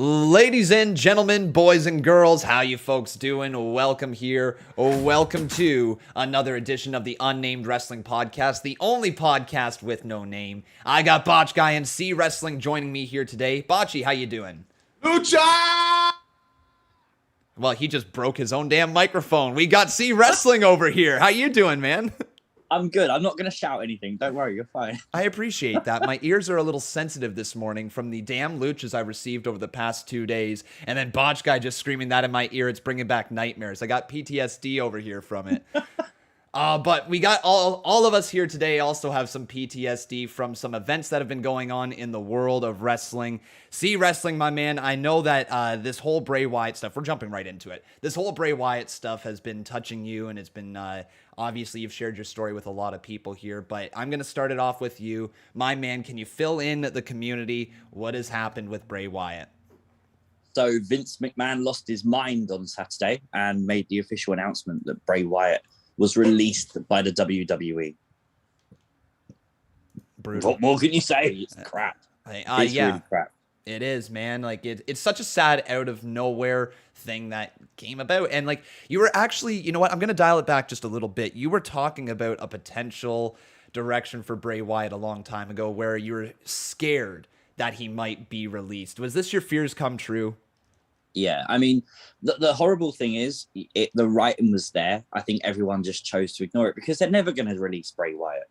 Ladies and gentlemen, boys and girls, how you folks doing? Welcome here. Welcome to another edition of the UnNamed Wrestling Podcast, the only podcast with no name. I got Botch Guy and CWrestling joining me here today. Botchy, how you doing? Lucha! Well, he just broke his own damn microphone. We got CWrestling over here. How you doing, man? I'm good. I'm not going to shout anything. Don't worry, you're fine. I appreciate that. My ears are a little sensitive this morning from the damn luchas I received over the past 2 days. And then Botch Guy just screaming that in my ear. It's bringing back nightmares. I got PTSD over here from it. But we got all of us here today also have some PTSD from some events that have been going on in the world of wrestling. CWrestling, my man, I know that this whole Bray Wyatt stuff, we're jumping right into it. This whole Bray Wyatt stuff has been touching you, and it's been, obviously you've shared your story with a lot of people here, but I'm going to start it off with you. My man, can you fill in the community? What has happened with Bray Wyatt? So Vince McMahon lost his mind on Saturday and made the official announcement that Bray Wyatt was released by the WWE. Brutal. What more can you say? It's crap. It's really crap. It is, man. Like it's such a sad out of nowhere thing that came about. And like you were actually, you know what? I'm going to dial it back just a little bit. You were talking about a potential direction for Bray Wyatt a long time ago where you were scared that he might be released. Was this your fears come true? Yeah, I mean, the horrible thing is the writing was there. I think everyone just chose to ignore it because they're never going to release Bray Wyatt.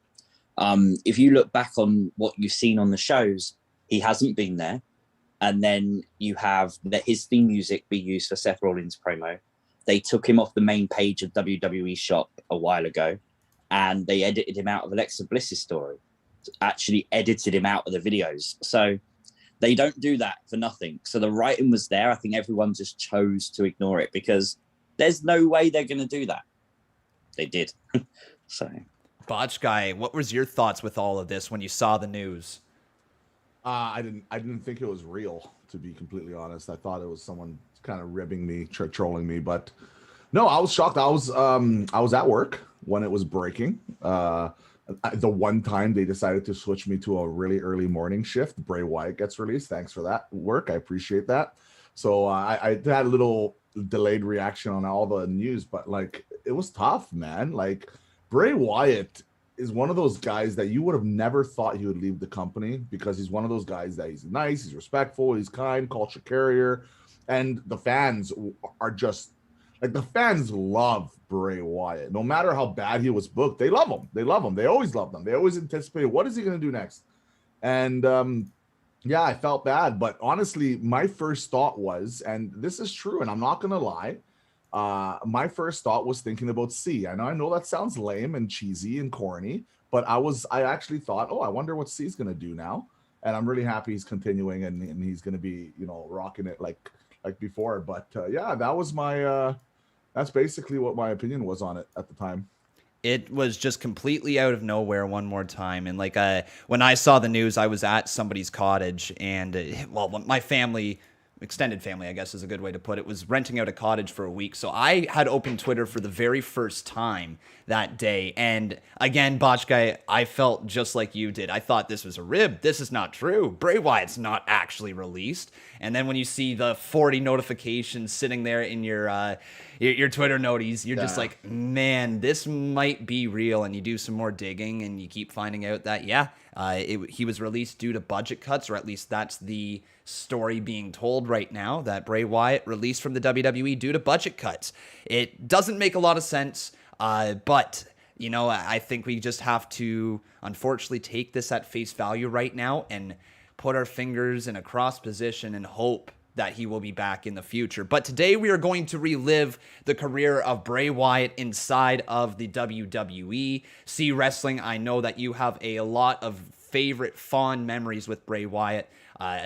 If you look back on what you've seen on the shows, he hasn't been there. And then you have his theme music be used for Seth Rollins' promo. They took him off the main page of WWE Shop a while ago, and they edited him out of Alexa Bliss's story. Actually edited him out of the videos. So they don't do that for nothing. So the writing was there. I think everyone just chose to ignore it because there's no way they're going to do that. They did. So, Botch Guy, what was your thoughts with all of this when you saw the news? I didn't think it was real, to be completely honest. I thought it was someone kind of ribbing me, trolling me. But no, I was shocked. I was at work when it was breaking. The one time they decided to switch me to a really early morning shift, Bray Wyatt gets released. Thanks for that work. I appreciate that. So I had a little delayed reaction on all the news, but like it was tough, man. Like Bray Wyatt is one of those guys that you would have never thought he would leave the company because he's one of those guys that he's nice, he's respectful, he's kind, culture carrier, and the fans are just like the fans love Bray Wyatt. No matter how bad he was booked, they love him. They love him. They always love him. They always anticipated what is he going to do next. And yeah, I felt bad, but honestly, my first thought was, and this is true, and I'm not going to lie. My first thought was thinking about C. I know that sounds lame and cheesy and corny, but I actually thought, oh, I wonder what C's going to do now. And I'm really happy he's continuing and he's going to be, rocking it like before. But yeah, that was that's basically what my opinion was on it at the time. It was just completely out of nowhere one more time. And like when I saw the news, I was at somebody's cottage and my family, extended family, I guess is a good way to put it, was renting out a cottage for a week. So I had opened Twitter for the very first time that day. And again, Botch Guy, I felt just like you did. I thought this was a rib. This is not true. Bray Wyatt's not actually released. And then when you see the 40 notifications sitting there in your Twitter noties, you're just like, man, this might be real. And you do some more digging and you keep finding out that, he was released due to budget cuts, or at least that's the story being told right now, that Bray Wyatt released from the WWE due to budget cuts. It doesn't make a lot of sense, but I think we just have to unfortunately take this at face value right now and put our fingers in a cross position and hope that he will be back in the future. But today we are going to relive the career of Bray Wyatt inside of the WWE. CWrestling, I know that you have a lot of favorite fond memories with Bray Wyatt,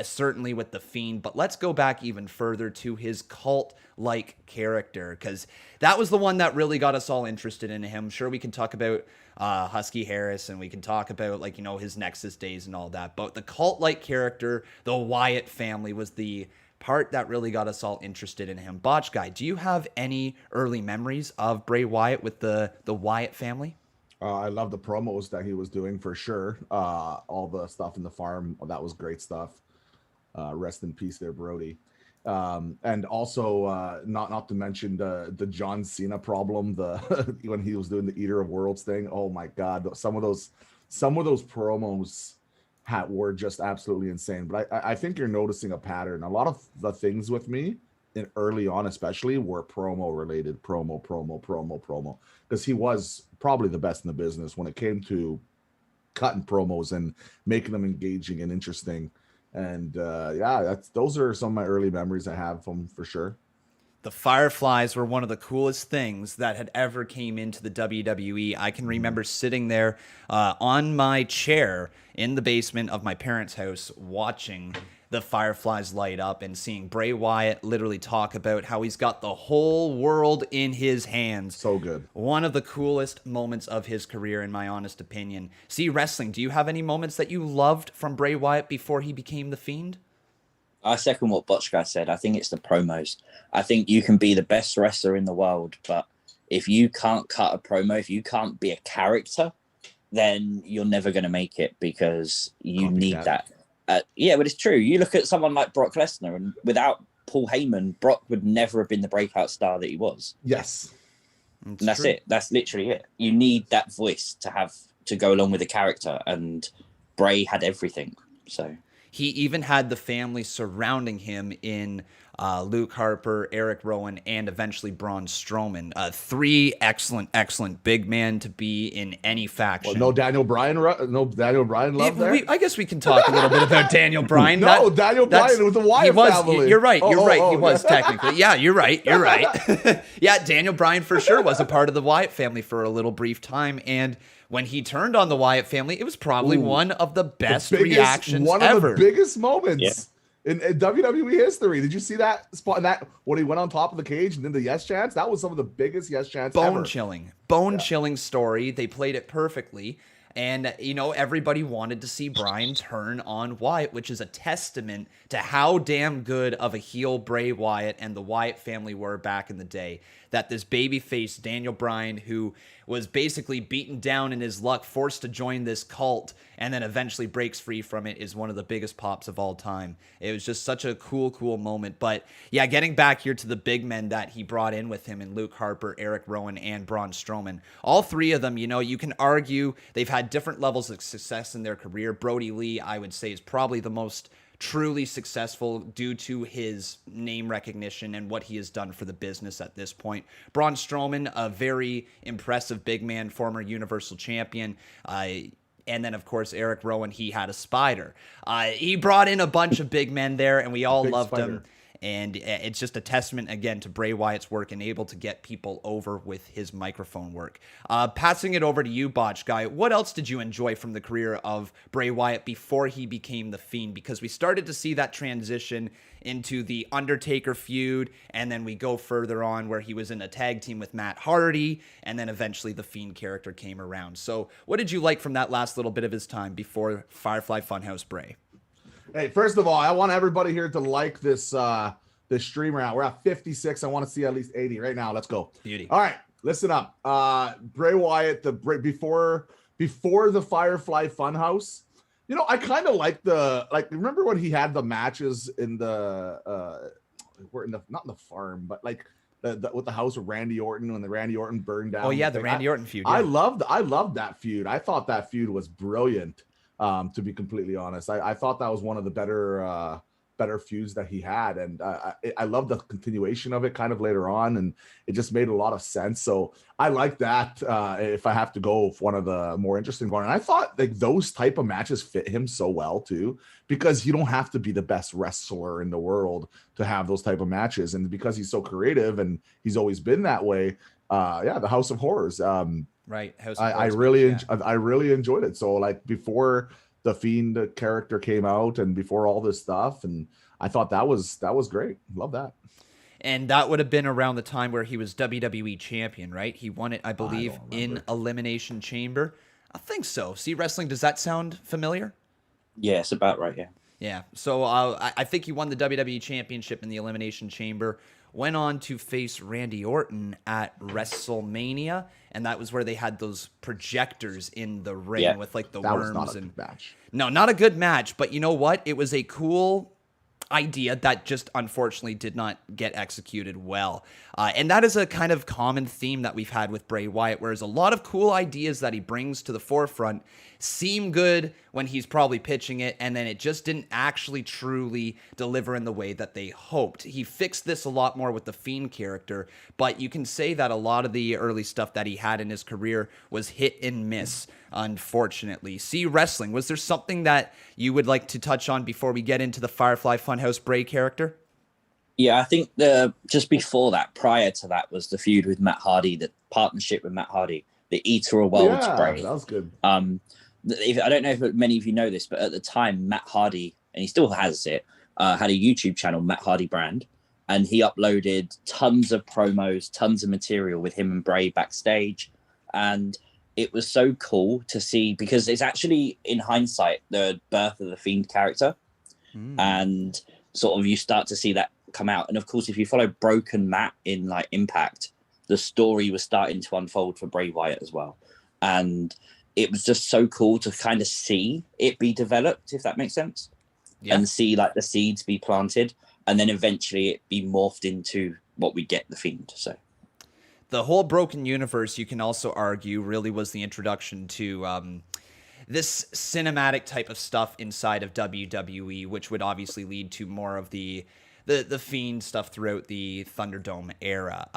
certainly with The Fiend, but let's go back even further to his cult-like character, because that was the one that really got us all interested in him. Sure, we can talk about Husky Harris, and we can talk about his Nexus days and all that, but the cult-like character, the Wyatt family, was the part that really got us all interested in him. Botch Guy, do you have any early memories of Bray Wyatt with the Wyatt family? I love the promos that he was doing for sure. All the stuff in the farm, that was great stuff. Rest in peace there, Brody. And also not to mention the John Cena problem, the when he was doing the Eater of Worlds thing. Oh my God, some of those promos were just absolutely insane. But I think you're noticing a pattern. A lot of the things with me in early on, especially, were promo related, promo, because he was probably the best in the business when it came to cutting promos and making them engaging and interesting. And those are some of my early memories I have from, for sure. The Fireflies were one of the coolest things that had ever came into the WWE. I can remember sitting there on my chair in the basement of my parents' house watching the Fireflies light up and seeing Bray Wyatt literally talk about how he's got the whole world in his hands. So good. One of the coolest moments of his career, in my honest opinion. CWrestling, do you have any moments that you loved from Bray Wyatt before he became the Fiend? I second what Botch Guy said. I think it's the promos. I think you can be the best wrestler in the world, but if you can't cut a promo, if you can't be a character, then you're never going to make it, because you need that. Yeah, but it's true. You look at someone like Brock Lesnar, and without Paul Heyman, Brock would never have been the breakout star that he was. Yes. And that's true. It. That's literally it. You need that voice to go along with the character, and Bray had everything. So he even had the family surrounding him in Luke Harper, Eric Rowan, and eventually Braun Strowman. Three excellent big men to be in any faction. Well, no Daniel Bryan love there? I guess we can talk a little bit about Daniel Bryan. Daniel Bryan with the Wyatt family. You're right. He was technically. Yeah, you're right. Yeah, Daniel Bryan for sure was a part of the Wyatt family for a little brief time. And when he turned on the Wyatt family, it was probably one of the best reactions ever. One of the biggest moments in WWE history. Did you see that spot? When he went on top of the cage and then the yes chants? That was some of the biggest yes chants ever. Bone-chilling story. They played it perfectly. And, everybody wanted to see Bryan turn on Wyatt, which is a testament to how damn good of a heel Bray Wyatt and the Wyatt family were back in the day. That this babyface Daniel Bryan, who was basically beaten down in his luck, forced to join this cult, and then eventually breaks free from it, is one of the biggest pops of all time. It was just such a cool moment. But yeah, getting back here to the big men that he brought in with him in Luke Harper, Eric Rowan, and Braun Strowman. All three of them, you can argue they've had different levels of success in their career. Brody Lee, I would say, is probably the most truly successful due to his name recognition and what he has done for the business at this point. Braun Strowman, a very impressive big man, former Universal Champion. And then, of course, Eric Rowan, he had a spider. He brought in a bunch of big men there, and we all loved him. And it's just a testament, again, to Bray Wyatt's work and able to get people over with his microphone work. Passing it over to you, Botch Guy, what else did you enjoy from the career of Bray Wyatt before he became The Fiend? Because we started to see that transition into the Undertaker feud, and then we go further on where he was in a tag team with Matt Hardy, and then eventually the Fiend character came around. So what did you like from that last little bit of his time before Firefly Fun House Bray? Hey, first of all, I want everybody here to like this this stream right now. We're at 56. I want to see at least 80 right now. Let's go. Beauty. All right, listen up. Bray Wyatt, before the Firefly Fun House. I kind of like remember when he had the matches in the not in the farm, but with the house of Randy Orton, when the Randy Orton burned down. Oh yeah, the Randy Orton feud. Yeah. I loved that feud. I thought that feud was brilliant. To be completely honest, I thought that was one of the better feuds that he had, and I love the continuation of it kind of later on, and it just made a lot of sense. So I like that. If I have to go with one of the more interesting ones, and I thought those type of matches fit him so well too, because you don't have to be the best wrestler in the world to have those type of matches, and because he's so creative and he's always been that way. The House of Horrors. Right. I really enjoyed it. So before the Fiend character came out and before all this stuff, and I thought that was great. Love that. And that would have been around the time where he was WWE champion, right? He won it, I believe, in Elimination Chamber. I think so. CWrestling, does that sound familiar? Yeah, it's about right, yeah. Yeah. So I think he won the WWE championship in the Elimination Chamber. Went on to face Randy Orton at WrestleMania, and that was where they had those projectors in the ring with the worms. Was not a good match. No, not a good match, but you know what? It was a cool idea that just unfortunately did not get executed well. And that is a kind of common theme that we've had with Bray Wyatt, whereas a lot of cool ideas that he brings to the forefront seem good when he's probably pitching it, and then it just didn't actually truly deliver in the way that they hoped. He fixed this a lot more with the Fiend character, but you can say that a lot of the early stuff that he had in his career was hit and miss, unfortunately. CWrestling, was there something that you would like to touch on before we get into the Firefly Funhouse Bray character? Yeah, I think just before that, prior to that, was the feud with Matt Hardy, the partnership with Matt Hardy, the Eater of Worlds Bray. That was good. I don't know if many of you know this, but at the time, Matt Hardy, and he still has it, had a YouTube channel, Matt Hardy Brand, and he uploaded tons of promos, tons of material with him and Bray backstage. And it was so cool to see, because it's actually, in hindsight, the birth of the Fiend character. And sort of you start to see that come out. And of course, if you follow Broken Matt in like Impact, the story was starting to unfold for Bray Wyatt as well. And it was just so cool to kind of see it be developed, if that makes sense. Yeah. And see like the seeds be planted, and then eventually it be morphed into what we get, the Fiend. So the whole Broken Universe, you can also argue, really was the introduction to this cinematic type of stuff inside of WWE, which would obviously lead to more of the Fiend stuff throughout the Thunderdome era.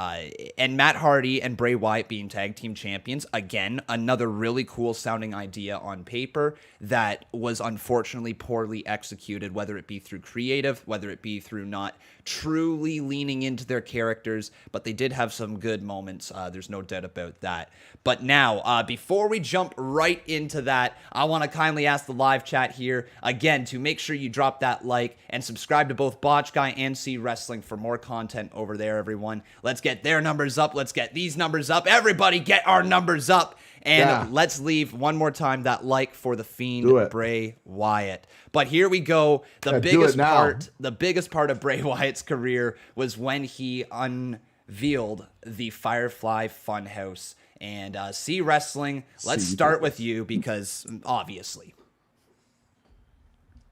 And Matt Hardy and Bray Wyatt being tag team champions, again, another really cool sounding idea on paper that was unfortunately poorly executed, whether it be through creative, whether it be through not truly leaning into their characters, but they did have some good moments. There's no doubt about that. But now, before we jump right into that, I want to kindly ask the live chat here, again, to make sure you drop that like and subscribe to both Botch Guy and CWrestling for more content over there, everyone. Let's get their numbers up. Let's get these numbers up. Everybody get our numbers up. And let's leave one more time that like for the Fiend, Bray Wyatt. But here we go. The biggest part of Bray Wyatt's career was when he unveiled the Firefly Fun House. And CWrestling, let's start with you, because obviously.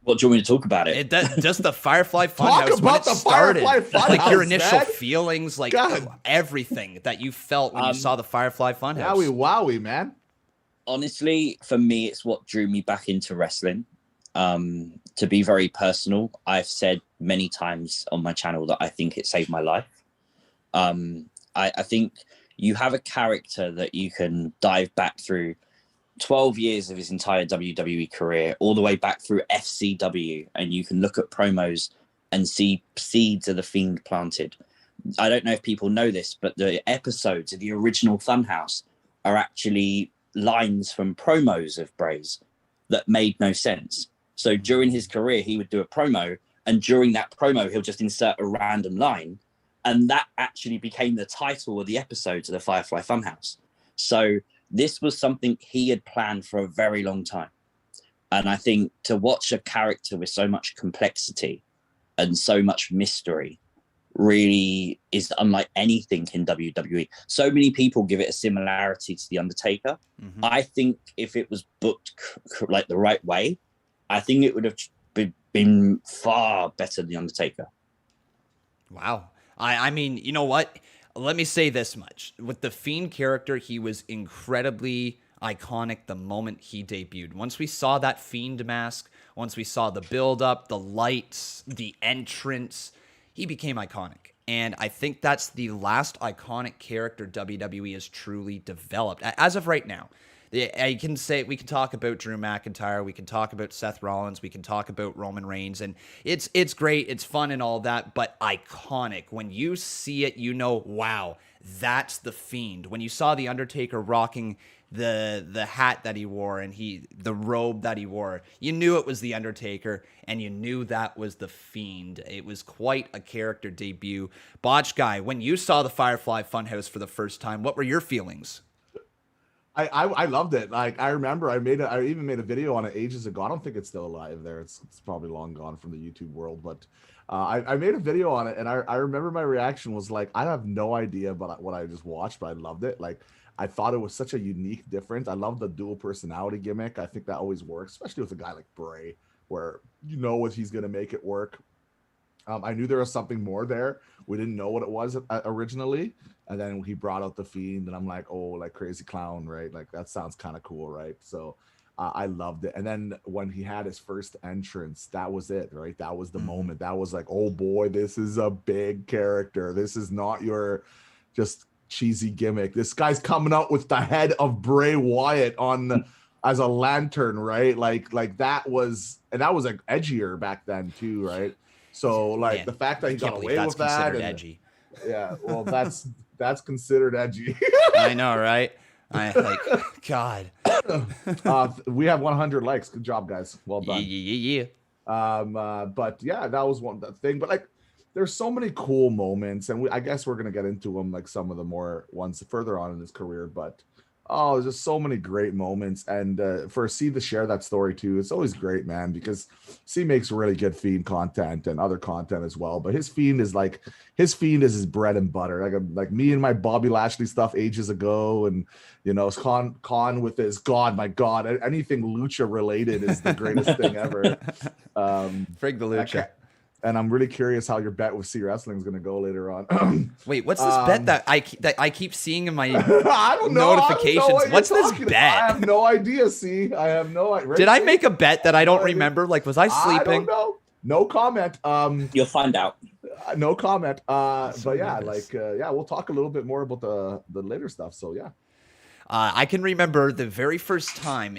What do you want me to talk about it? Just the Firefly Fun House when it started. Like your initial feelings, like everything that you felt when you saw the Firefly Fun House. Wowie, man. Honestly, for me, it's what drew me back into wrestling. To be very personal, I've said many times on my channel that I think it saved my life. I think you have a character that you can dive back through 12 years of his entire WWE career, all the way back through FCW, and you can look at promos and see seeds of the Fiend planted. I don't know if people know this, but the episodes of the original Funhouse are actually lines from promos of Bray's that made no sense. So during his career, he would do a promo, and during that promo, he'll just insert a random line, and that actually became the title of the episodes of the Firefly Funhouse. So this was something he had planned for a very long time. And I think to watch a character with so much complexity and so much mystery really is unlike anything in WWE. So many people give it a similarity to The Undertaker. Mm-hmm. I think if it was booked like the right way, I think it would have been far better than The Undertaker. Wow. I mean, you know what? Let me say this much. With the Fiend character, he was incredibly iconic the moment he debuted. Once we saw that Fiend mask, once we saw the build-up, the lights, the entrance, he became iconic. And I think that's the last iconic character WWE has truly developed. As of right now, I can say we can talk about Drew McIntyre, we can talk about Seth Rollins, we can talk about Roman Reigns, and it's great, it's fun and all that, but iconic. When you see it, you know, wow, that's the Fiend. When you saw the Undertaker rocking the hat that he wore and the robe that he wore, you knew it was the Undertaker, and you knew that was the Fiend. It was quite a character debut. Botch Guy, when you saw the Firefly Funhouse for the first time, what were your feelings? I loved it. Like, I remember I even made a video on it ages ago. I don't think it's still alive there. It's probably long gone from the YouTube world, but I made a video on it, and I remember my reaction was like, I have no idea about what I just watched, but I loved it. Like, I thought it was such a unique difference. I love the dual personality gimmick. I think that always works, especially with a guy like Bray, where you know what he's going to make it work. I knew there was something more there. We didn't know what it was originally. And then he brought out the Fiend, and I'm like, oh, like Crazy Clown, right? Like that sounds kind of cool, right? So I loved it. And then when he had his first entrance, that was it, right? That was the moment. That was like, oh boy, this is a big character. This is not your just cheesy gimmick. This guy's coming out with the head of Bray Wyatt on as a lantern, right? Like that was, and that was like edgier back then too, right? So like the fact that he got away with that, and, edgy. Yeah, well, that's considered edgy. I know, right? I like, God. We have 100 likes. Good job, guys. Well done. Yeah. But yeah, that was one thing. But like, there's so many cool moments, and I guess we're gonna get into them, like some of the more ones further on in his career. But there's just so many great moments, and for C to share that story too, it's always great, man, because C makes really good Fiend content and other content as well. But his Fiend is his bread and butter. Like me and my Bobby Lashley stuff ages ago, and Con with his my God, anything lucha related is the greatest thing ever. Frig the lucha. And I'm really curious how your bet with CWrestling is going to go later on. Wait, what's this bet that I keep seeing in my I don't know, notifications? What's this bet? I have no idea. See, I have no idea. Did I make a bet that I don't remember? Like, was I sleeping? I don't know. No comment. You'll find out. No comment. But yeah, we'll talk a little bit more about the later stuff. So yeah. I can remember the very first time,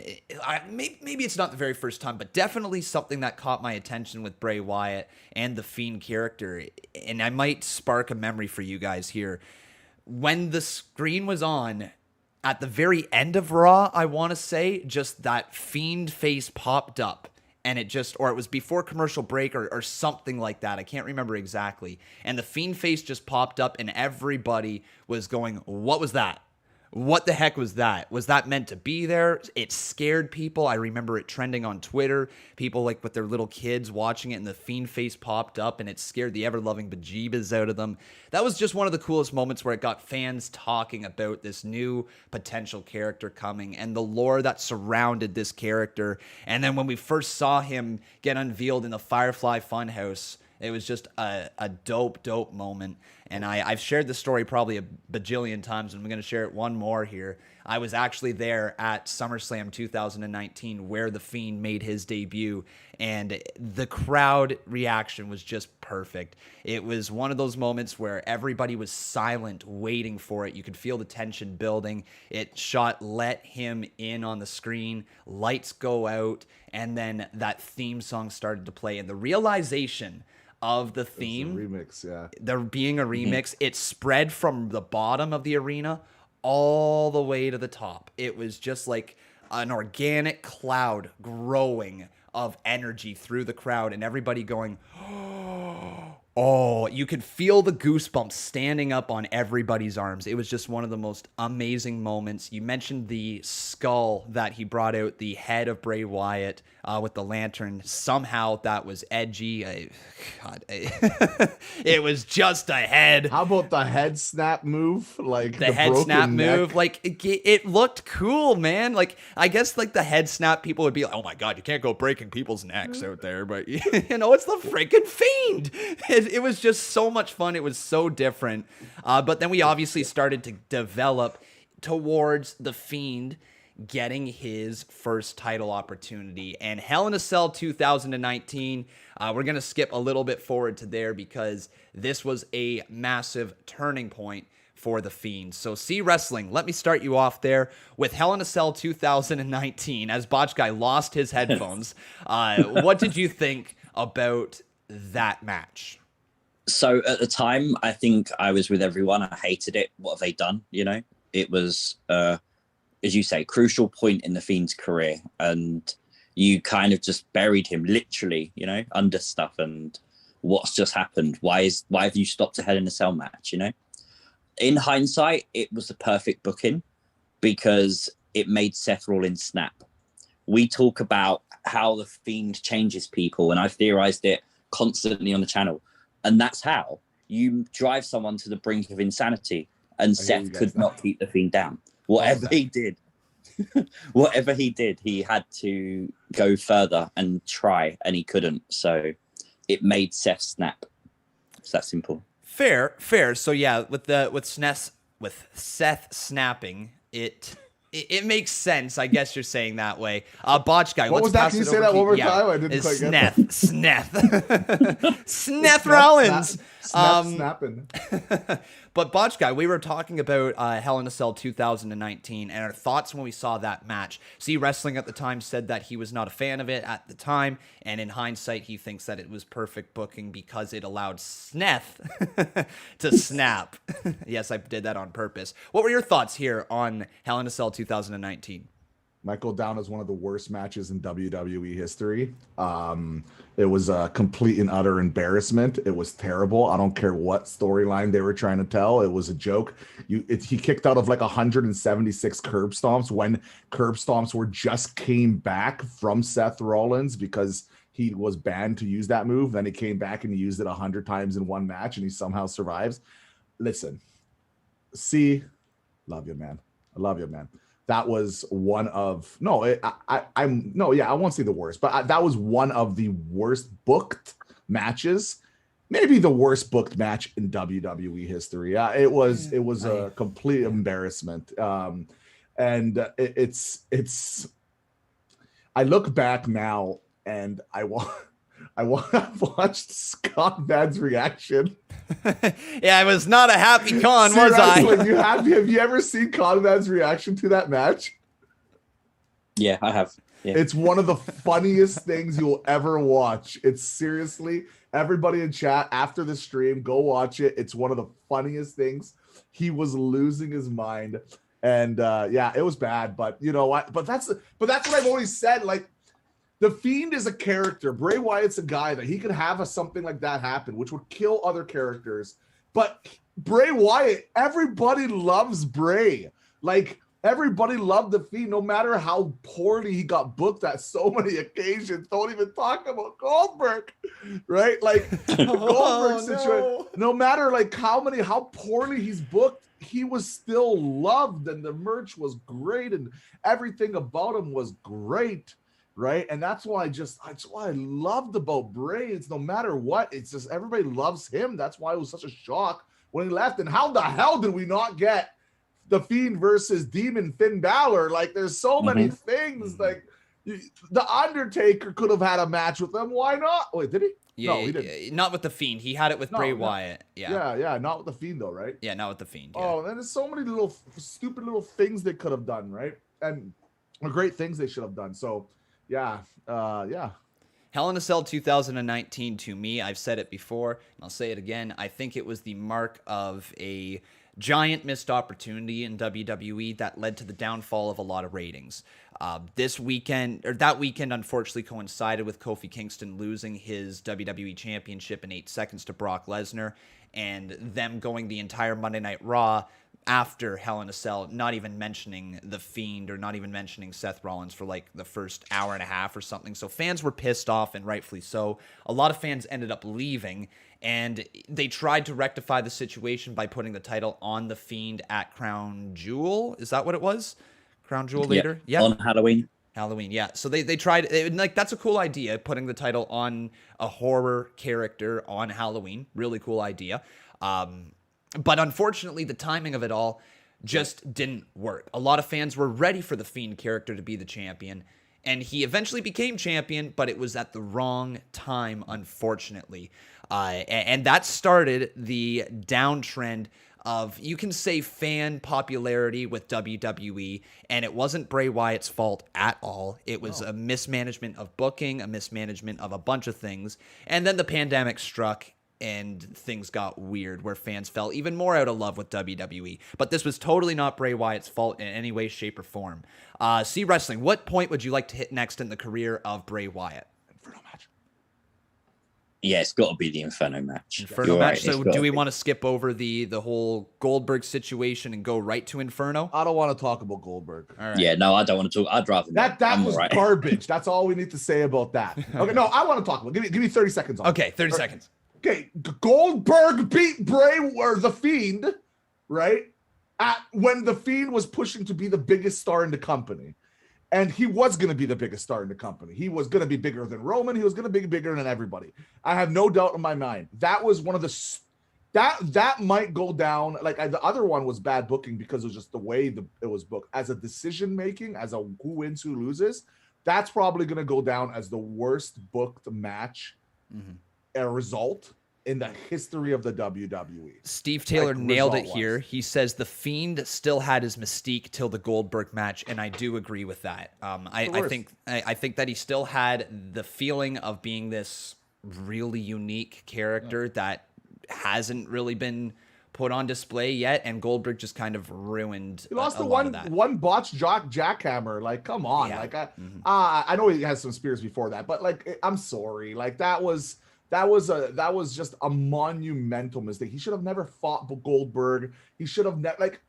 maybe it's not the very first time, but definitely something that caught my attention with Bray Wyatt and the Fiend character. And I might spark a memory for you guys here. When the screen was on, at the very end of Raw, I want to say, just that Fiend face popped up. And it was before commercial break or something like that. I can't remember exactly. And the Fiend face just popped up and everybody was going, what was that? What the heck was that? Was that meant to be there? It scared people. I remember it trending on Twitter. People like with their little kids watching it and the Fiend face popped up and it scared the ever-loving bejeebas out of them. That was just one of the coolest moments where it got fans talking about this new potential character coming and the lore that surrounded this character. And then when we first saw him get unveiled in the Firefly Fun House, it was just a dope moment. And I've shared this story probably a bajillion times, and I'm going to share it one more here. I was actually there at SummerSlam 2019 where The Fiend made his debut, and the crowd reaction was just perfect. It was one of those moments where everybody was silent waiting for it. You could feel the tension building. It shot Let Him In on the screen, lights go out, and then that theme song started to play, and the realization of the theme, remix, yeah, there being a remix, it spread from the bottom of the arena all the way to the top. It was just like an organic cloud growing of energy through the crowd and everybody going, oh, you could feel the goosebumps standing up on everybody's arms. It was just one of the most amazing moments. You mentioned the skull that he brought out, the head of Bray Wyatt with the lantern. Somehow that was edgy. It was just a head. How about the head snap move? Like the head snap move, like it looked cool, man. Like I guess like the head snap, people would be like, oh my God, you can't go breaking people's necks out there. But it's the freaking Fiend. It was just so much fun. It was so different. But then we obviously started to develop towards the Fiend getting his first title opportunity. And Hell in a Cell 2019, we're going to skip a little bit forward to there because this was a massive turning point for the Fiend. So CWrestling, let me start you off there with Hell in a Cell 2019 as Botch Guy lost his headphones. What did you think about that match? So at the time, I think I was with everyone. I hated it. What have they done? It was, as you say, crucial point in the Fiend's career. And you kind of just buried him literally, under stuff. And what's just happened? Why have you stopped a Hell in a Cell match? In hindsight, it was the perfect booking because it made Seth Rollins snap. We talk about how the Fiend changes people, and I've theorized it constantly on the channel. And that's how you drive someone to the brink of insanity. And Seth could not keep the Fiend down. Whatever he did, he had to go further and try, and he couldn't. So it made Seth snap. It's that simple. Fair. So yeah, with Seth snapping, it makes sense. I guess you're saying that way. Botch Guy. What was that? Can you say that one more time? I didn't quite get that. Sneth Rollins. Snapping. But Botch Guy, we were talking about Hell in a Cell 2019 and our thoughts when we saw that match. CWrestling at the time said that he was not a fan of it at the time, and in hindsight, he thinks that it was perfect booking because it allowed Sneth to snap. Yes, I did that on purpose. What were your thoughts here on Hell in a Cell 2019? Might go down as one of the worst matches in WWE history. It was a complete and utter embarrassment. It was terrible. I don't care what storyline they were trying to tell. It was a joke. He kicked out of like 176 curb stomps when curb stomps were just came back from Seth Rollins because he was banned to use that move. Then he came back and he used it 100 times in one match and he somehow survives. Listen, love you, man. I love you, man. That was one of I won't say the worst, but that was one of the worst booked matches, maybe the worst booked match in WWE history. It was a complete embarrassment, and it's. I look back now and I watched Scott Van's reaction. Yeah, it was not a happy con, was I? Have you ever seen Conman's reaction to that match? Yeah, I have. Yeah. It's one of the funniest things you'll ever watch. It's seriously, everybody in chat after the stream, go watch it. It's one of the funniest things. He was losing his mind, and it was bad. But you know what? But that's what I've always said. Like, the Fiend is a character. Bray Wyatt's a guy that he could have something like that happen, which would kill other characters. But Bray Wyatt, everybody loves Bray. Like, everybody loved the Fiend, no matter how poorly he got booked at so many occasions. Don't even talk about Goldberg, right? Like, Goldberg situation. No matter like how poorly he's booked, he was still loved, and the merch was great, and everything about him was great. Right. And that's why I loved about Bray. It's no matter what, it's just everybody loves him. That's why it was such a shock when he left. And how the hell did we not get the Fiend versus Demon Finn Balor? Like, there's so many things. Like, the Undertaker could have had a match with them. Why not? Wait, did he? Yeah, no, he didn't. Not with the Fiend. He had it with Bray Wyatt. Yeah, not with the Fiend though, right? Yeah, not with the Fiend. Yeah. Oh, and there's so many little stupid little things they could have done, right? And great things they should have done. So. Yeah. Hell in a Cell 2019, to me, I've said it before, and I'll say it again, I think it was the mark of a giant missed opportunity in WWE that led to the downfall of a lot of ratings. That weekend, unfortunately coincided with Kofi Kingston losing his WWE Championship in 8 seconds to Brock Lesnar, and them going the entire Monday Night Raw after Hell in a Cell, not even mentioning The Fiend or not even mentioning Seth Rollins for like the first hour and a half or something. So fans were pissed off, and rightfully so. A lot of fans ended up leaving, and they tried to rectify the situation by putting the title on The Fiend at Crown Jewel. Is that what it was? Crown Jewel later? Yeah. On Halloween. Yeah. So they tried, like, that's a cool idea, putting the title on a horror character on Halloween. Really cool idea. But unfortunately, the timing of it all just didn't work. A lot of fans were ready for the Fiend character to be the champion, and he eventually became champion, but it was at the wrong time, unfortunately. And that started the downtrend of, you can say, fan popularity with WWE, and it wasn't Bray Wyatt's fault at all. It was a mismanagement of booking, a mismanagement of a bunch of things, and then the pandemic struck, and things got weird where fans fell even more out of love with WWE. But this was totally not Bray Wyatt's fault in any way, shape, or form. CWrestling, what point would you like to hit next in the career of Bray Wyatt? Inferno match. Yeah, it's got to be the Inferno match. Inferno match. Right, so do we want to skip over the whole Goldberg situation and go right to Inferno? I don't want to talk about Goldberg. All right. Yeah, no, I don't want to talk. I'd rather that was right. Garbage. That's all we need to say about that. Okay, no, I want to talk about. Give me 30 seconds on Okay, 30 seconds. Okay, Goldberg beat Bray or the Fiend, right? When the Fiend was pushing to be the biggest star in the company. And he was going to be the biggest star in the company. He was going to be bigger than Roman. He was going to be bigger than everybody. I have no doubt in my mind. That was one of the that might go down. Like the other one was bad booking because it was just the way it was booked. As a decision making, as a who wins, who loses, that's probably going to go down as the worst booked match a result in the history of the WWE. Steve Taylor nailed it here. He says the Fiend still had his mystique till the Goldberg match, and I do agree with that. I think that he still had the feeling of being this really unique character that hasn't really been put on display yet, and Goldberg just kind of ruined. He lost the one botch jackhammer. Like, come on. Yeah. Like, I know he has some spears before that, but like, I'm sorry. Like, that was just a monumental mistake. He should have never fought Goldberg. He should have like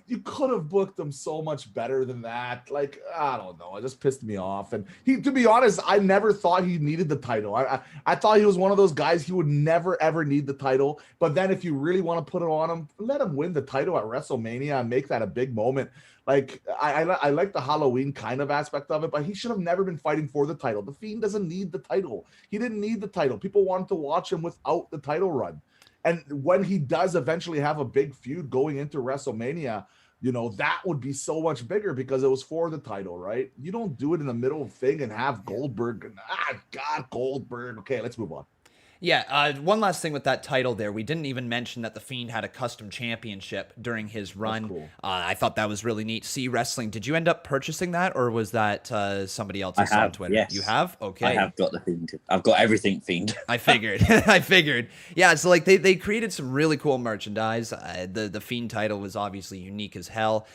you could have booked him so much better than that. Like, I don't know. It just pissed me off. And to be honest, I never thought he needed the title. I thought he was one of those guys he would never, ever need the title. But then if you really want to put it on him, let him win the title at WrestleMania and make that a big moment. Like, I like the Halloween kind of aspect of it, but he should have never been fighting for the title. The Fiend doesn't need the title. He didn't need the title. People wanted to watch him without the title run. And when he does eventually have a big feud going into WrestleMania, that would be so much bigger because it was for the title, right? You don't do it in the middle of thing and have Goldberg. God, Goldberg. Okay, let's move on. Yeah, one last thing with that title there. We didn't even mention that The Fiend had a custom championship during his run. That's cool. I thought that was really neat. CWrestling, did you end up purchasing that, or was that somebody else on Twitter? Yes. You have? Okay. I have got the Fiend. I've got everything Fiend. I figured. I figured. Yeah, so like they created some really cool merchandise. The Fiend title was obviously unique as hell.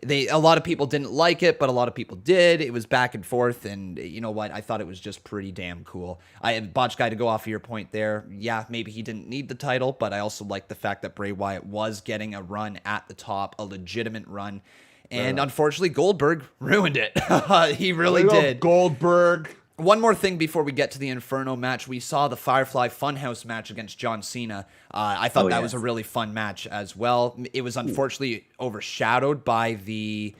A lot of people didn't like it, but a lot of people did. It was back and forth, and you know what? I thought it was just pretty damn cool. Botch Guy, to go off of your point there, yeah, maybe he didn't need the title, but I also like the fact that Bray Wyatt was getting a run at the top, a legitimate run, and unfortunately, Goldberg ruined it. He really did. Goldberg. One more thing before we get to the Inferno match. We saw the Firefly Fun House match against John Cena. I thought that was a really fun match as well. It was unfortunately overshadowed by the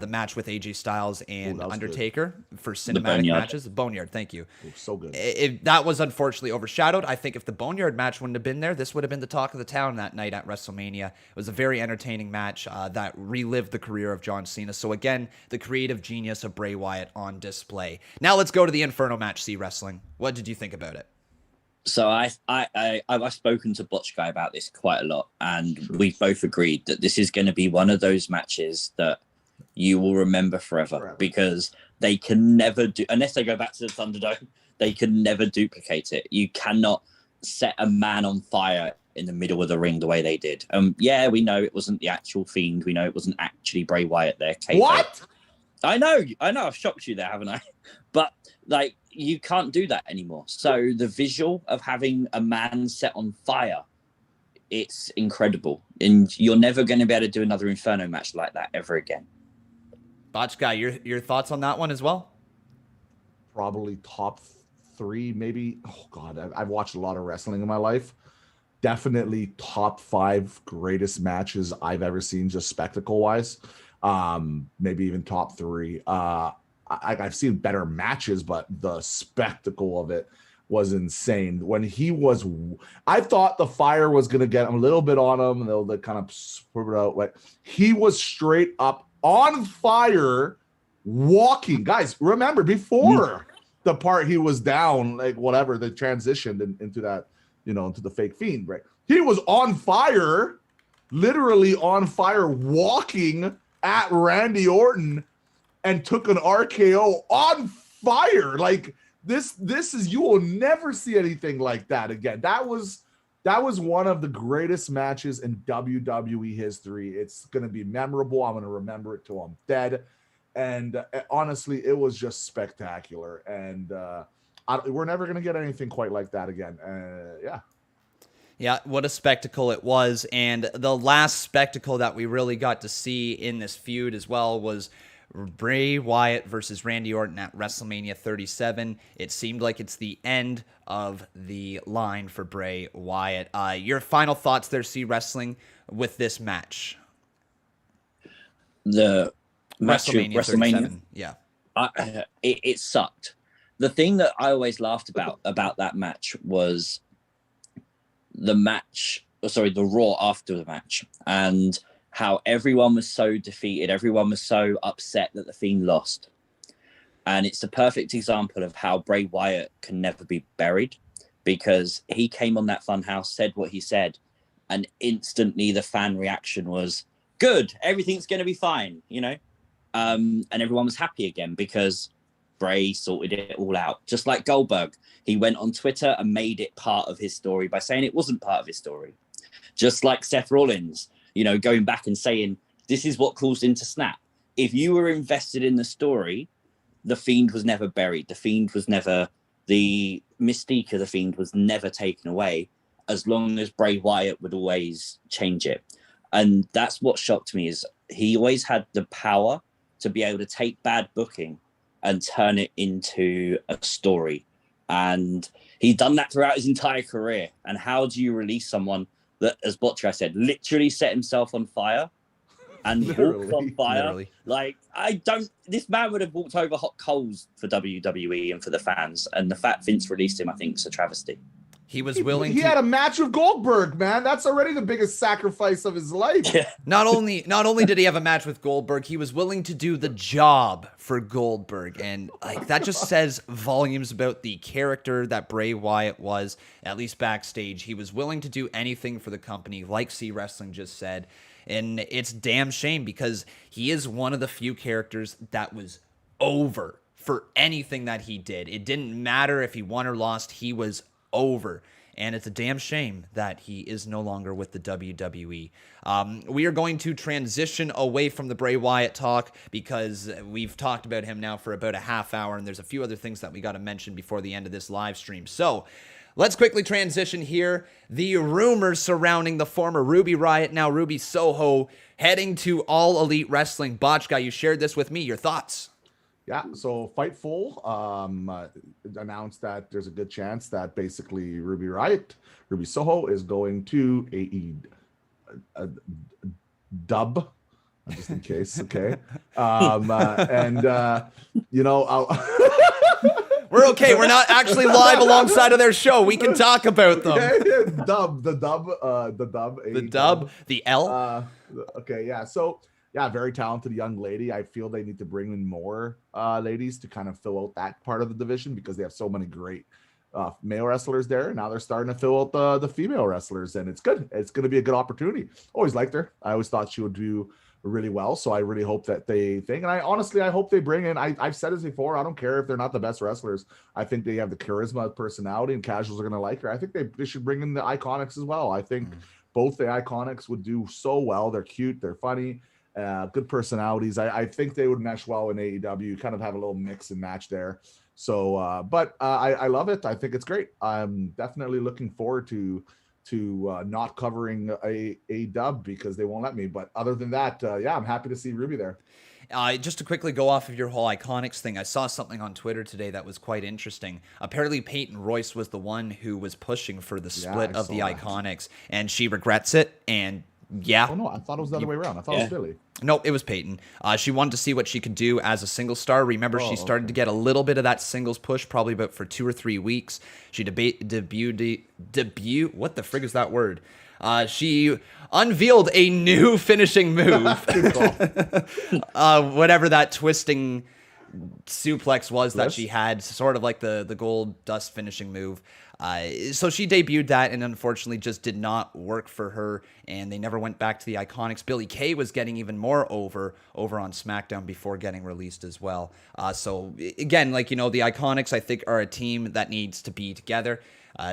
match with AJ Styles and Undertaker for cinematic matches. Boneyard, thank you. So good. That was unfortunately overshadowed. I think if the Boneyard match wouldn't have been there, this would have been the talk of the town that night at WrestleMania. It was a very entertaining match that relived the career of John Cena. So again, the creative genius of Bray Wyatt on display. Now let's go to the Inferno match, CWrestling. What did you think about it? So I've spoken to Botch Guy about this quite a lot, and we've both agreed that this is going to be one of those matches that you will remember forever because they can never do, unless they go back to the Thunderdome, they can never duplicate it. You cannot set a man on fire in the middle of the ring the way they did. Yeah, we know it wasn't the actual Fiend. We know it wasn't actually Bray Wyatt there. What? I know. I've shocked you there, haven't I? But like, you can't do that anymore. So the visual of having a man set on fire, it's incredible. And you're never going to be able to do another Inferno match like that ever again. Botch Guy, your thoughts on that one as well? Probably top 3, maybe. Oh, God, I've watched a lot of wrestling in my life. Definitely top 5 greatest matches I've ever seen, just spectacle-wise. Maybe even top 3. I've seen better matches, but the spectacle of it was insane. When I thought the fire was going to get a little bit on him, and they'll kind of spread it out. Like, he was straight up on fire, walking. Guys, remember before the part he was down, like whatever, they transitioned into that, into the fake Fiend, right? He was on fire, literally on fire, walking at Randy Orton and took an RKO on fire. Like, this is, you will never see anything like that again. That was one of the greatest matches in WWE history. It's going to be memorable. I'm going to remember it till I'm dead. And honestly, it was just spectacular. And we're never going to get anything quite like that again. Yeah, what a spectacle it was. And the last spectacle that we really got to see in this feud as well was Bray Wyatt versus Randy Orton at WrestleMania 37. It seemed like it's the end of the line for Bray Wyatt. Your final thoughts there, CWrestling, with this match? WrestleMania 37. Yeah. It sucked. The thing that I always laughed about that match was the Raw after the match, and how everyone was so defeated. Everyone was so upset that the Fiend lost. And it's a perfect example of how Bray Wyatt can never be buried, because he came on that Fun House, said what he said, and instantly the fan reaction was, good, everything's going to be fine, you know? And everyone was happy again because Bray sorted it all out. Just like Goldberg, he went on Twitter and made it part of his story by saying it wasn't part of his story. Just like Seth Rollins, you know, going back and saying, this is what caused him to snap. If you were invested in the story, the Fiend was never buried. The mystique of the Fiend was never taken away, as long as Bray Wyatt would always change it. And that's what shocked me, is he always had the power to be able to take bad booking and turn it into a story. And he'd done that throughout his entire career. And how do you release someone that, as Botch Guy said, literally set himself on fire and walked on fire? Literally. Like, this man would have walked over hot coals for WWE and for the fans. And the fact Vince released him, I think, is a travesty. He was willing He had a match with Goldberg, man. That's already the biggest sacrifice of his life. Yeah. Not only did he have a match with Goldberg, he was willing to do the job for Goldberg. And like that just says volumes about the character that Bray Wyatt was, at least backstage. He was willing to do anything for the company, like CWrestling just said. And it's damn shame, because he is one of the few characters that was over for anything that he did. It didn't matter if he won or lost, he was over. And it's a damn shame that he is no longer with the WWE. We are going to transition away from the Bray Wyatt talk, because we've talked about him now for about a half hour, and there's a few other things that we got to mention before the end of this live stream. So let's quickly transition here. The rumors surrounding the former Ruby Riott, now Ruby Soho, heading to All Elite Wrestling. Botch Guy, you shared this with me. Your thoughts? Yeah, so Fightful announced that there's a good chance that basically Ruby Soho is going to a dub, just in case, okay? You know, We're okay. We're not actually live alongside of their show. We can talk about them. The dub, The L. Okay, yeah. So, yeah, very talented young lady. I feel they need to bring in more ladies to kind of fill out that part of the division, because they have so many great male wrestlers there. Now they're starting to fill out the female wrestlers, and it's good. It's going to be a good opportunity. Always liked her. I always thought she would do really well. So I really hope that they think, and I hope they bring in, I've said this before, I don't care if they're not the best wrestlers. I think they have the charisma, personality, and casuals are going to like her. I think they should bring in the Iconics as well. I think both the Iconics would do so well. They're cute. They're funny. Good personalities. I think they would mesh well in AEW, kind of have a little mix and match there. So, but I love it. I think it's great. I'm definitely looking forward to not covering a dub, because they won't let me. But other than that, yeah, I'm happy to see Ruby there. Just to quickly go off of your whole Iconics thing, I saw something on Twitter today that was quite interesting. Apparently, Peyton Royce was the one who was pushing for the split of the Iconics, and she regrets it. And yeah. Oh, no, I thought it was the other way around. I thought it was Billy. Nope, it was Peyton. She wanted to see what she could do as a single star. Remember, she started to get a little bit of that singles push, probably about for 2 or 3 weeks. She debuted. What the frig is that word? She unveiled a new finishing move. Whatever that twisting suplex was that she had, sort of like the gold dust finishing move. So she debuted that, and unfortunately just did not work for her, and they never went back to the Iconics. Billy Kay was getting even more over on SmackDown before getting released as well. So again, like, you know, the Iconics, I think, are a team that needs to be together.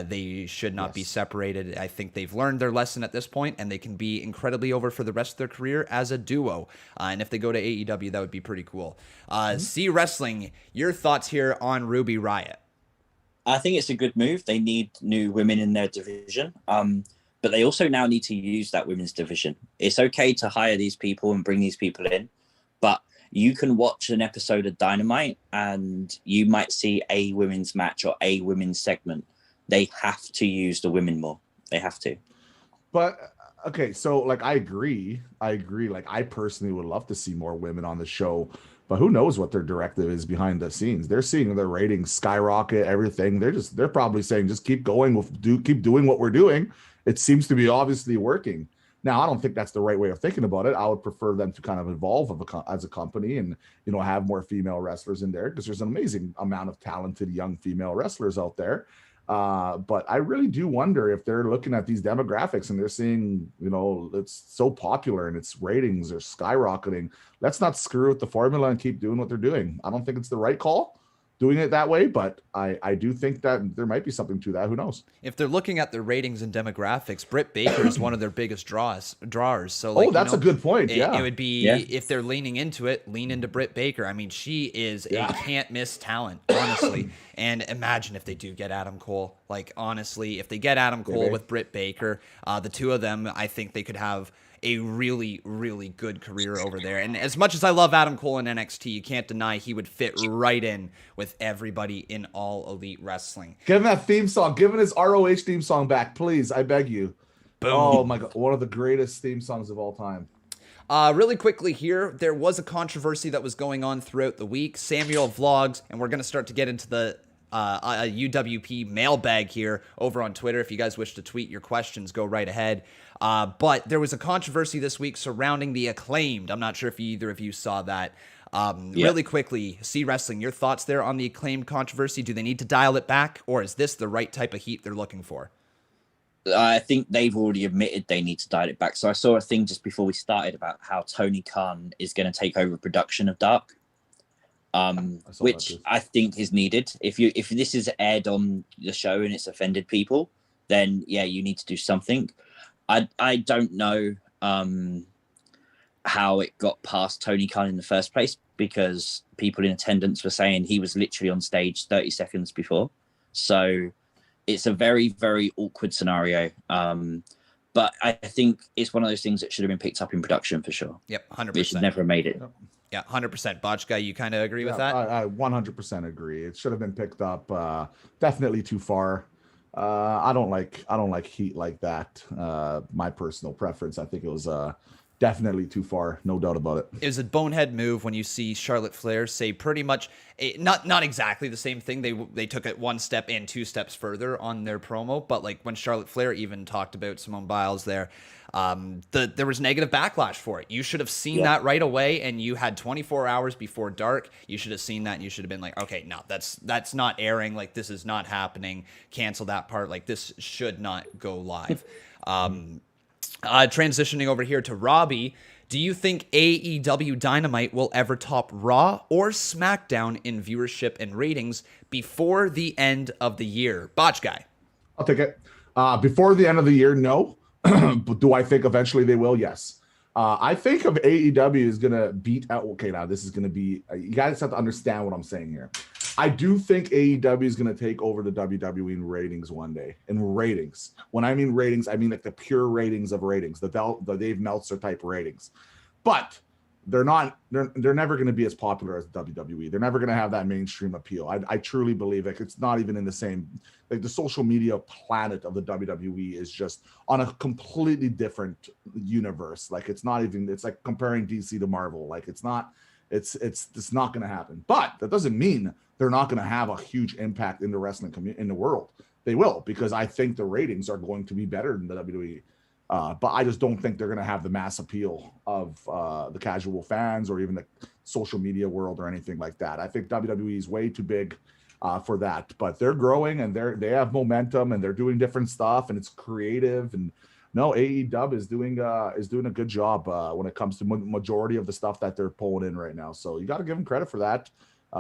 They should not be separated. I think they've learned their lesson at this point, and they can be incredibly over for the rest of their career as a duo. And if they go to AEW, that would be pretty cool. CWrestling, your thoughts here on Ruby Riott? I think it's a good move. They need new women in their division, but they also now need to use that women's division. It's okay to hire these people and bring these people in, but you can watch an episode of Dynamite and you might see a women's match or a women's segment. They have to use the women more. They have to. But Okay, so like I agree. Like I personally would love to see more women on the show, but who knows what their directive is behind the scenes. They're seeing their ratings skyrocket, everything. They're probably saying just keep going with keep doing what we're doing. It seems to be obviously working. Now, I don't think that's the right way of thinking about it. I would prefer them to kind of evolve as a company and have more female wrestlers in there because there's an amazing amount of talented young female wrestlers out there. But I really do wonder if they're looking at these demographics and they're seeing, it's so popular and its ratings are skyrocketing. Let's not screw with the formula and keep doing what they're doing. I don't think it's the right call doing it that way, but I do think that there might be something to that. Who knows? If they're looking at their ratings and demographics, Britt Baker is one of their biggest drawers. So, like, that's a good point. It would be, if they're leaning into it, lean into Britt Baker. I mean, she is a can't miss talent, honestly. And imagine if they do get Adam Cole. Like, honestly, if they get Adam Cole with Britt Baker, the two of them, I think they could have a really, really good career over there. And as much as I love Adam Cole in NXT, you can't deny he would fit right in with everybody in All Elite Wrestling. Give him that theme song. Give him his ROH theme song back, please. I beg you. Boom. Oh, my God. One of the greatest theme songs of all time. Really quickly here, there was a controversy that was going on throughout the week. Samuel Vlogs, and we're going to start to get into the UWP mailbag here over on Twitter. If you guys wish to tweet your questions, go right ahead. But there was a controversy this week surrounding the Acclaimed. I'm not sure if either of you saw that. Really quickly, CWrestling, your thoughts there on the Acclaimed controversy? Do they need to dial it back, or is this the right type of heat they're looking for? I think they've already admitted they need to dial it back. So I saw a thing just before we started about how Tony Khan is going to take over production of Dark. Which I think is needed. If this is aired on the show and it's offended people, then you need to do something. I don't know how it got past Tony Khan in the first place, because people in attendance were saying he was literally on stage 30 seconds before. So it's a very, very awkward scenario. But I think it's one of those things that should have been picked up in production for sure. Yep, 100%. They should never have made it. Yep. Yeah, 100%. Botch Guy, you kind of agree with that? I 100% agree. It should have been picked up. Definitely too far. I don't like heat like that. My personal preference. I think it was definitely too far, no doubt about it. It was a bonehead move when you see Charlotte Flair say pretty much not exactly the same thing. They took it one step and two steps further on their promo, but like when Charlotte Flair even talked about Simone Biles there, there was negative backlash for it. You should have seen that right away, and you had 24 hours before dark. You should have seen that, and you should have been like, okay, no, that's not airing. Like, this is not happening. Cancel that part. Like, this should not go live. Transitioning over here to Robbie, do you think AEW Dynamite will ever top Raw or SmackDown in viewership and ratings before the end of the year? Botch Guy. I'll take it. Before the end of the year, no. But do I think eventually they will? Yes. I think of AEW is going to beat out. Okay, now this is going to be, you guys have to understand what I'm saying here. I do think AEW is going to take over the WWE in ratings one day. In ratings. When I mean ratings, I mean like the pure ratings of ratings, the Dave Meltzer type ratings. But they're never going to be as popular as WWE. They're never going to have that mainstream appeal. I truly believe like it's not even in the same, like the social media planet of the WWE is just on a completely different universe. Like it's like comparing DC to Marvel. Like it's not going to happen. But that doesn't mean they're not going to have a huge impact in the wrestling community in the world. They will, because I think the ratings are going to be better than the WWE. But I just don't think they're going to have the mass appeal of the casual fans or even the social media world or anything like that. I think WWE is way too big for that. But they're growing and they have momentum and they're doing different stuff and it's creative. And no, AEW is doing a good job when it comes to majority of the stuff that they're pulling in right now. So you got to give them credit for that.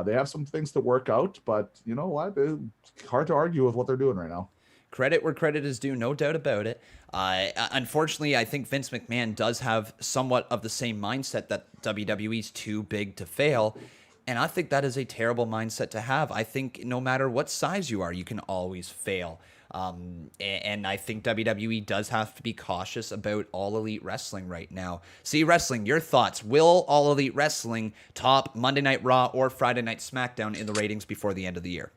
They have some things to work out, but you know what? It's hard to argue with what they're doing right now. Credit where credit is due, no doubt about it. Unfortunately, I think Vince McMahon does have somewhat of the same mindset that WWE's too big to fail. And I think that is a terrible mindset to have. I think no matter what size you are, you can always fail. And I think WWE does have to be cautious about All Elite Wrestling right now. CWrestling, your thoughts. Will All Elite Wrestling top Monday Night Raw or Friday Night SmackDown in the ratings before the end of the year?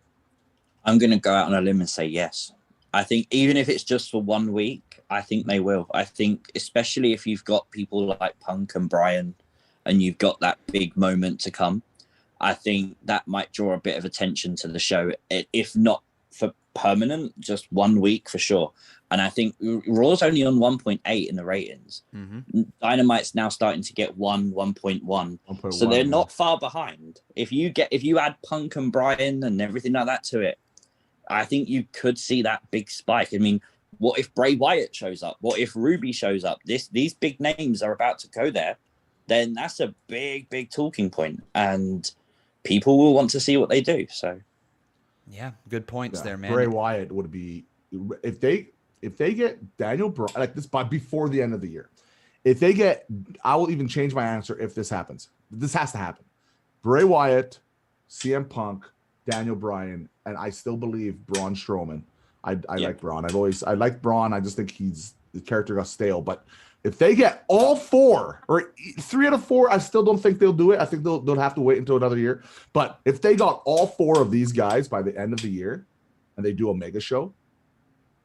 I'm going to go out on a limb and say yes. I think even if it's just for 1 week, I think they will. I think especially if you've got people like Punk and Bryan and you've got that big moment to come, I think that might draw a bit of attention to the show, if not for permanent, just 1 week for sure. And I think Raw's only on 1.8 in the ratings. Mm-hmm. Dynamite's now starting to get 1.1. So they're not far behind. If you add Punk and Bryan and everything like that to it, I think you could see that big spike. I mean, what if Bray Wyatt shows up? What if Ruby shows up? These big names are about to go there. Then that's a big talking point, and people will want to see what they do. So, yeah, good points there, man. Bray Wyatt would be, if they get Daniel Bryan like this by before the end of the year. If they get, I will even change my answer if this happens. This has to happen. Bray Wyatt, CM Punk, Daniel Bryan, and I still believe Braun Strowman. I like Braun. I liked Braun. I just think the character got stale. But if they get all 4 or 3 out of 4, I still don't think they'll do it. I think they'll have to wait until another year. But if they got all 4 of these guys by the end of the year and they do a mega show,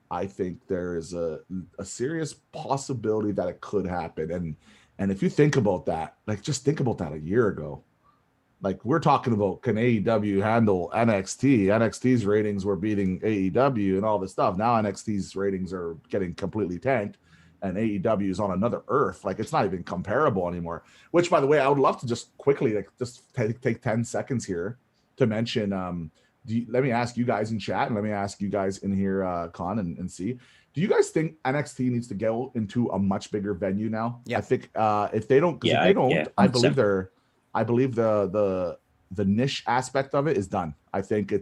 I think there is a serious possibility that it could happen. And if you think about that, like just think about that a year ago. Like we're talking about, can AEW handle NXT? NXT's ratings were beating AEW and all this stuff. Now NXT's ratings are getting completely tanked, and AEW is on another earth. Like it's not even comparable anymore. Which, by the way, I would love to just quickly take 10 seconds here to mention. Let me ask you guys in chat, and let me ask you guys in here, Con and C. Do you guys think NXT needs to go into a much bigger venue now? Yeah, I think if they don't, I believe the niche aspect of it is done. I think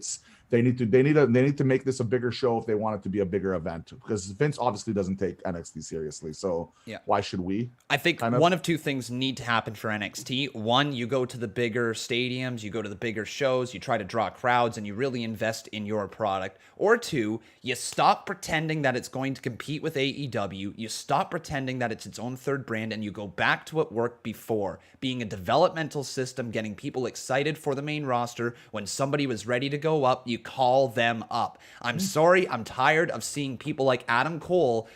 they need to make this a bigger show if they want it to be a bigger event, because Vince obviously doesn't take NXT seriously. So why should we? I think one of two things need to happen for NXT. One, you go to the bigger stadiums, you go to the bigger shows, you try to draw crowds, and you really invest in your product. Or two, you stop pretending that it's going to compete with AEW. You stop pretending that it's its own third brand, and you go back to what worked before, being a developmental system, getting people excited for the main roster. When somebody was ready to go up, you call them up. I'm sorry, I'm tired of seeing people like Adam Cole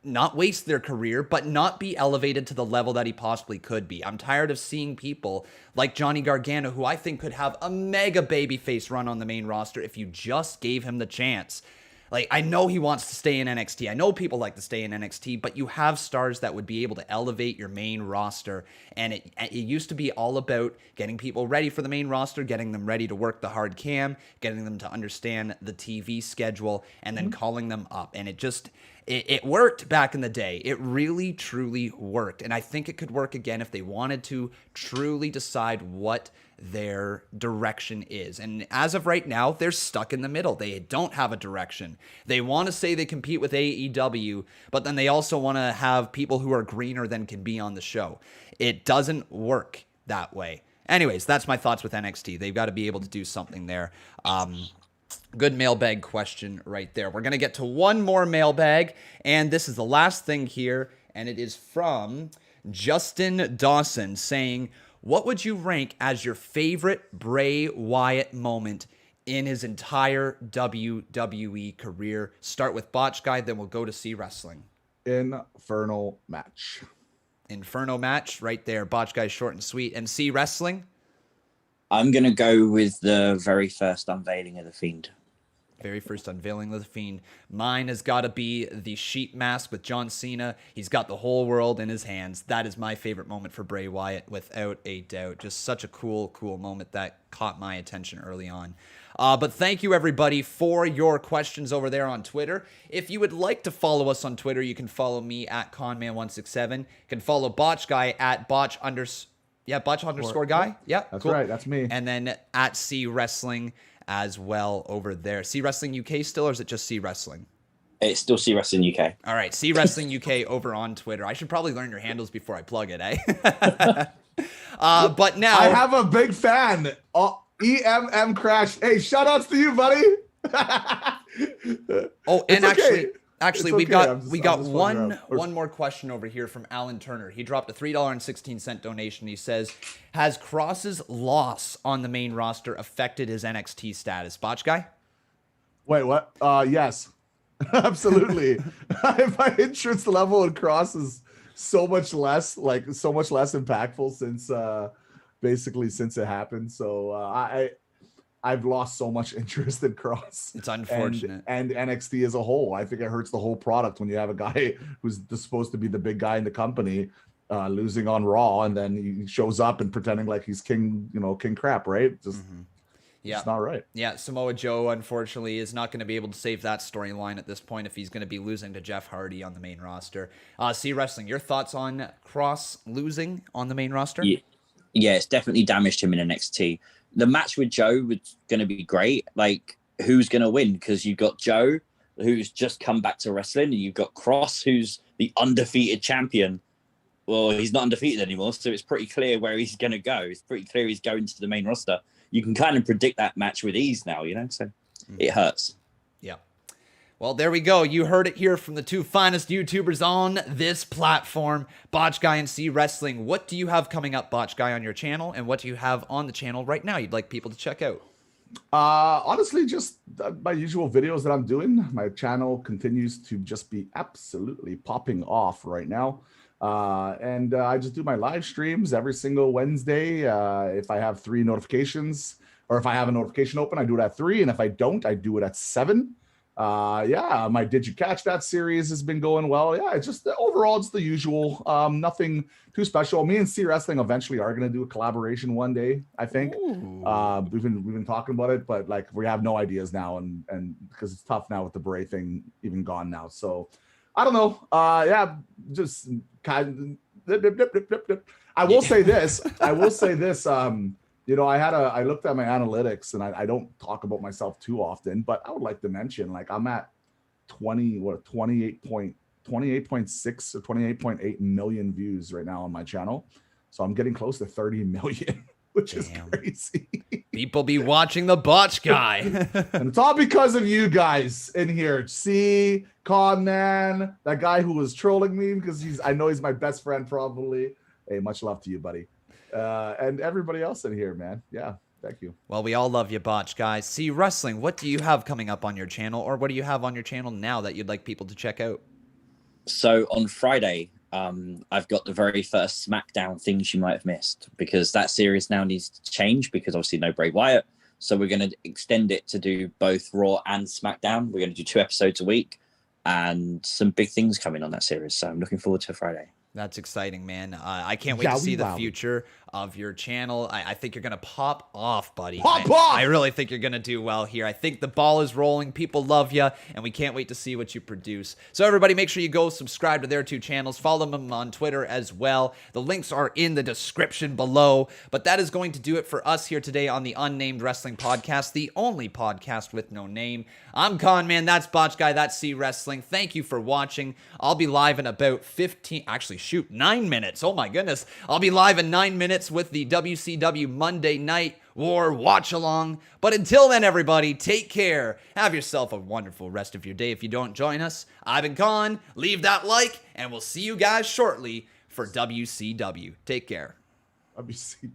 not waste their career, but not be elevated to the level that he possibly could be. I'm tired of seeing people like Johnny Gargano, who I think could have a mega babyface run on the main roster if you just gave him the chance. Like, I know he wants to stay in NXT. I know people like to stay in NXT, but you have stars that would be able to elevate your main roster. And it used to be all about getting people ready for the main roster, getting them ready to work the hard cam, getting them to understand the TV schedule, and then calling them up. And it worked back in the day. It really, truly worked. And I think it could work again if they wanted to truly decide what their direction is. And as of right now, they're stuck in the middle. They don't have a direction. They want to say they compete with AEW, but then they also want to have people who are greener than can be on the show. It doesn't work that way. Anyways, that's my thoughts with NXT. They've got to be able to do something there. Good mailbag question right there. We're going to get to one more mailbag, and this is the last thing here, and it is from Justin Dawson saying, what would you rank as your favorite Bray Wyatt moment in his entire WWE career? Start with Botch Guy, then we'll go to CWrestling. Inferno match. Inferno match, right there. Botch Guy, short and sweet. And CWrestling? I'm going to go with the very first unveiling of The Fiend. Very first unveiling of The Fiend. Mine has got to be the sheep mask with John Cena. He's got the whole world in his hands. That is my favorite moment for Bray Wyatt, without a doubt. Just such a cool moment that caught my attention early on. But thank you, everybody, for your questions over there on Twitter. If you would like to follow us on Twitter, you can follow me at Conman167. You can follow Botch Guy at Botch underscore guy. Yeah, that's cool. Right. That's me. And then at CWrestling as well over there. CWrestling UK still, or is it just CWrestling? It's still CWrestling UK. All right, CWrestling UK over on Twitter. I should probably learn your handles before I plug it, eh? But now I have a big fan. EMM Crash. Hey, shout outs to you, buddy. Oh, and actually, we got one more question over here from Alan Turner. He dropped a $3.16 donation. He says, has Cross's loss on the main roster affected his NXT status? Botch Guy? Wait, what? Yes. Absolutely. My interest level in Cross is so much less impactful since basically since it happened. So I've lost so much interest in Cross. It's unfortunate. And NXT as a whole. I think it hurts the whole product when you have a guy who's supposed to be the big guy in the company losing on Raw, and then he shows up and pretending like he's king crap, right? Yeah, it's not right. Yeah, Samoa Joe, unfortunately, is not going to be able to save that storyline at this point if he's going to be losing to Jeff Hardy on the main roster. CWrestling, your thoughts on Cross losing on the main roster? Yeah, it's definitely damaged him in NXT. The match with Joe was going to be great. Like, who's going to win? Because you've got Joe, who's just come back to wrestling, and you've got Cross, who's the undefeated champion. Well, he's not undefeated anymore, so it's pretty clear where he's going to go. It's pretty clear he's going to the main roster. You can kind of predict that match with ease now, so it hurts. Yeah. Well, there we go. You heard it here from the two finest YouTubers on this platform, Botch Guy and CWrestling. What do you have coming up, Botch Guy, on your channel, and what do you have on the channel right now you'd like people to check out? Honestly, just my usual videos that I'm doing. My channel continues to just be absolutely popping off right now. And I just do my live streams every single Wednesday. If I have 3 notifications, or if I have a notification open, I do it at 3. And if I don't, I do it at 7. My Did You Catch That series has been going well. Yeah, it's just overall, it's the usual. Nothing too special. Me and CWrestling eventually are going to do a collaboration one day, I think. We've been talking about it, but like we have no ideas now, and because it's tough now with the Bray thing even gone now. So I don't know. Just kind of. I will say this. I looked at my analytics, and I don't talk about myself too often, but I would like to mention, like, I'm at 28.6 or 28.8 million views right now on my channel. So I'm getting close to 30 million, which is crazy. People be watching the Botch Guy. And it's all because of you guys in here. See, Conman, that guy who was trolling me because I know he's my best friend probably. Hey, much love to you, buddy. And everybody else in here, man. Yeah, thank you. Well, we all love you, Botch Guys. CWrestling, what do you have coming up on your channel, or what do you have on your channel now that you'd like people to check out? So on Friday, I've got the very first Smackdown things you might have missed, because that series now needs to change because obviously no Bray Wyatt. So we're going to extend it to do both Raw and Smackdown. We're going to do 2 episodes a week and some big things coming on that series. So I'm looking forward to Friday. That's exciting, man. I can't wait to see the future of your channel. I think you're going to pop off, buddy. Pop off! I really think you're going to do well here. I think the ball is rolling. People love you, and we can't wait to see what you produce. So everybody, make sure you go subscribe to their 2 channels. Follow them on Twitter as well. The links are in the description below. But that is going to do it for us here today on the UnNamed Wrestling Podcast, the only podcast with no name. I'm Conman. That's Botch Guy. That's CWrestling. Thank you for watching. I'll be live in about 9 minutes. Oh my goodness. I'll be live in 9 minutes with the WCW Monday Night War watch along. But until then, everybody, take care. Have yourself a wonderful rest of your day. If you don't join us, I've been Con. Leave that like, and we'll see you guys shortly for WCW. Take care. WCW.